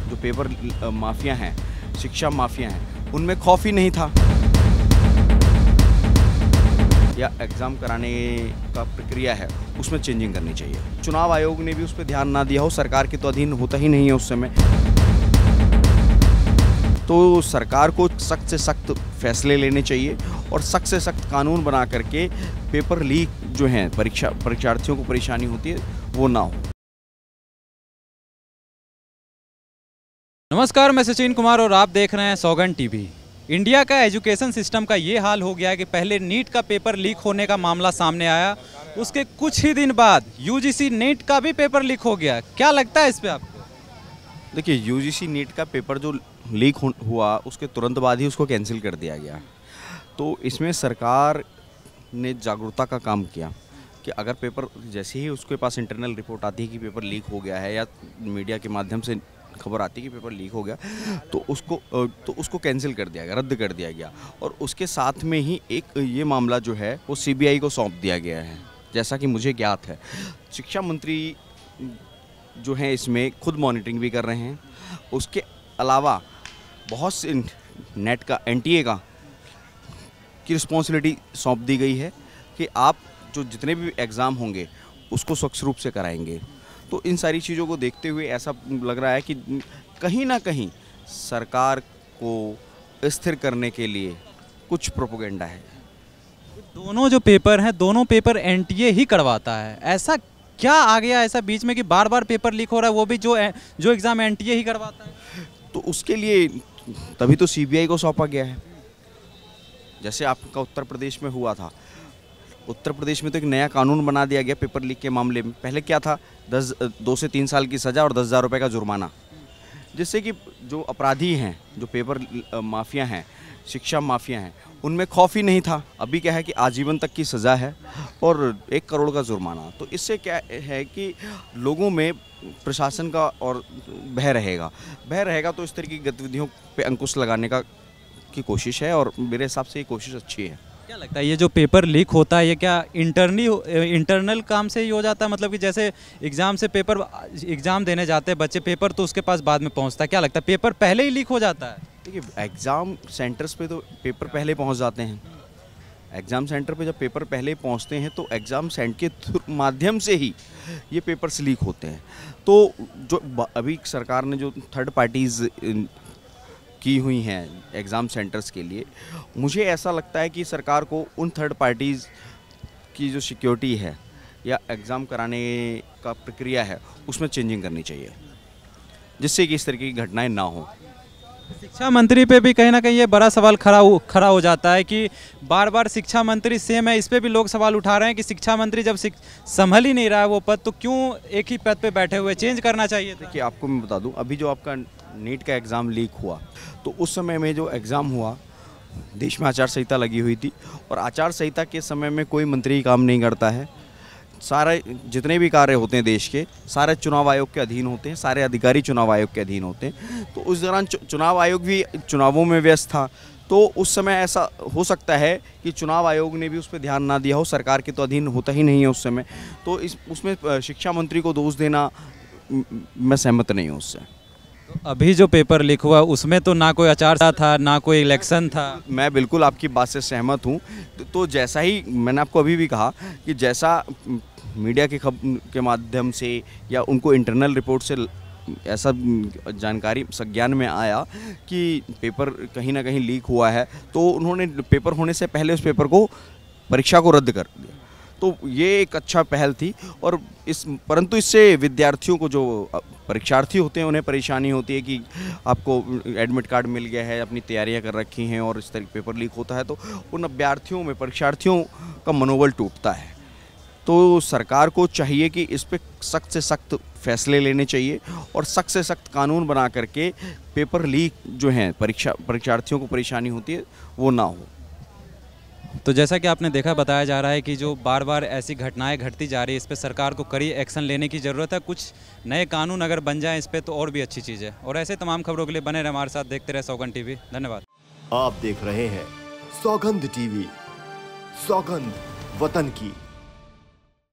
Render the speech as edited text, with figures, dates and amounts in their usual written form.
जो paper mafia हैं, शिक्षा माफिया हैं, उनमें खौफ ही नहीं था या एग्ज़ाम कराने का प्रक्रिया है उसमें चेंजिंग करनी चाहिए। चुनाव आयोग ने भी उस पर ध्यान ना दिया हो, सरकार के तो अधीन होता ही नहीं है उस समय। तो सरकार को सख्त से सख्त फैसले लेने चाहिए और सख्त से सख्त कानून बना करके पेपर लीक जो हैं परीक्षार्थियों को परेशानी होती है वो ना हो। नमस्कार, मैं सचिन कुमार और आप देख रहे हैं सौगंध टीवी। इंडिया का एजुकेशन सिस्टम का ये हाल हो गया है कि पहले नीट का पेपर लीक होने का मामला सामने आया, उसके कुछ ही दिन बाद यूजीसी नीट का भी पेपर लीक हो गया। क्या लगता है इस पे आपको? देखिए, यूजीसी नीट का पेपर जो लीक हुआ उसके तुरंत बाद ही उसको कैंसिल कर दिया गया। तो इसमें सरकार ने जागरूकता का काम किया कि अगर पेपर जैसे ही उसके पास इंटरनल रिपोर्ट आती है कि पेपर लीक हो गया है या मीडिया के माध्यम से खबर आती है कि पेपर लीक हो गया, तो उसको कैंसिल कर दिया गया, रद्द कर दिया गया। और उसके साथ में ही एक ये मामला जो है वो सीबीआई को सौंप दिया गया है, जैसा कि मुझे ज्ञात है। शिक्षा मंत्री जो हैं इसमें खुद मॉनिटरिंग भी कर रहे हैं। उसके अलावा बहुत से नेट का एनटीए की रिस्पॉन्सिबिलिटी सौंप दी गई है कि आप जो जितने भी एग्ज़ाम होंगे उसको स्वच्छ रूप से कराएंगे। तो इन सारी चीज़ों को देखते हुए ऐसा लग रहा है कि कहीं ना कहीं सरकार को स्थिर करने के लिए कुछ प्रोपेगेंडा है। दोनों जो पेपर हैं, दोनों पेपर एनटीए ही करवाता है। ऐसा क्या आ गया ऐसा बीच में कि बार बार पेपर लीक हो रहा है, वो भी जो एग्ज़ाम एनटीए ही करवाता है? तो उसके लिए तभी तो सीबीआई को सौंपा गया है। जैसे आपका उत्तर प्रदेश में हुआ था, उत्तर प्रदेश में तो एक नया कानून बना दिया गया पेपर लीक के मामले में। पहले क्या था, 2 से 3 साल की सज़ा और 10,000 रुपये का जुर्माना, जिससे कि जो अपराधी हैं, जो पेपर माफिया हैं, शिक्षा माफिया हैं, उनमें खौफ ही नहीं था। अभी क्या है कि आजीवन तक की सज़ा है और 1 करोड़ का जुर्माना। तो इससे क्या है कि लोगों में प्रशासन का और भय रहेगा तो इस तरह की गतिविधियों पे अंकुश लगाने की कोशिश है और मेरे हिसाब से ये कोशिश अच्छी है। क्या लगता है ये जो पेपर लीक होता है ये क्या इंटरनल काम से ही हो जाता है? मतलब कि जैसे एग्ज़ाम देने जाते हैं बच्चे, पेपर तो उसके पास बाद में पहुंचता है। क्या लगता है पेपर पहले ही लीक हो जाता है? देखिए, एग्ज़ाम सेंटर्स पे तो पेपर पहले पहुंच जाते हैं। एग्ज़ाम सेंटर पे जब पेपर पहले पहुंचते हैं तो एग्ज़ाम सेंटर के माध्यम से ही ये पेपर्स लीक होते हैं। तो जो अभी सरकार ने जो थर्ड पार्टीज़ की हुई हैं एग्ज़ाम सेंटर्स के लिए, मुझे ऐसा लगता है कि सरकार को उन थर्ड पार्टीज़ की जो सिक्योरिटी है या एग्ज़ाम कराने का प्रक्रिया है उसमें चेंजिंग करनी चाहिए, जिससे कि इस तरह की घटनाएं ना हो। शिक्षा मंत्री पे भी कहीं ना कहीं ये बड़ा सवाल खड़ा हो जाता है कि बार बार शिक्षा मंत्री सेम है। इस पे भी लोग सवाल उठा रहे हैं कि शिक्षा मंत्री जब संभल ही नहीं रहा है वो पद, तो क्यों एक ही पद पे बैठे हुए, चेंज करना चाहिए था। देखिए, आपको मैं बता दूं, अभी जो आपका नीट का एग्ज़ाम लीक हुआ तो उस समय में जो एग्ज़ाम हुआ, देश में आचार संहिता लगी हुई थी और आचार संहिता के समय में कोई मंत्री काम नहीं करता है। सारे जितने भी कार्य होते हैं देश के, सारे चुनाव आयोग के अधीन होते हैं, सारे अधिकारी चुनाव आयोग के अधीन होते हैं। तो उस दौरान चुनाव आयोग भी चुनावों में व्यस्त था। तो उस समय ऐसा हो सकता है कि चुनाव आयोग ने भी उस पर ध्यान ना दिया हो, सरकार के तो अधीन होता ही नहीं है उस समय। तो उसमें शिक्षा मंत्री को दोष देना मैं सहमत नहीं हूँ उससे। तो अभी जो पेपर लीक हुआ उसमें तो ना कोई आचार था, ना कोई इलेक्शन था। मैं बिल्कुल आपकी बात से सहमत हूँ। तो जैसा ही मैंने आपको अभी भी कहा कि जैसा मीडिया के माध्यम से या उनको इंटरनल रिपोर्ट से ऐसा जानकारी संज्ञान में आया कि पेपर कहीं ना कहीं लीक हुआ है, तो उन्होंने पेपर होने से पहले उस पेपर को, परीक्षा को रद्द कर दिया। तो ये एक अच्छा पहल थी। और परंतु इससे विद्यार्थियों को, जो परीक्षार्थी होते हैं, उन्हें परेशानी होती है कि आपको एडमिट कार्ड मिल गया है, अपनी तैयारियां कर रखी हैं और इस तरह पेपर लीक होता है तो उन अभ्यर्थियों में, परीक्षार्थियों का मनोबल टूटता है। तो सरकार को चाहिए कि इस पे सख्त से सख्त फैसले लेने चाहिए और सख्त से सख्त कानून बना करके पेपर लीक जो हैं परीक्षार्थियों को परेशानी होती है वो ना हो। तो जैसा कि आपने देखा, बताया जा रहा है कि जो बार बार ऐसी घटनाएं घटती जा रही है, इस पे सरकार को कड़ी एक्शन लेने की ज़रूरत है। कुछ नए कानून अगर बन जाएं इस पे तो और भी अच्छी चीज़ है। और ऐसे तमाम खबरों के लिए बने रहे हमारे साथ, देखते रहे सौगंध टीवी। धन्यवाद। आप देख रहे हैं सौगंध टीवी, सौगंध वतन की।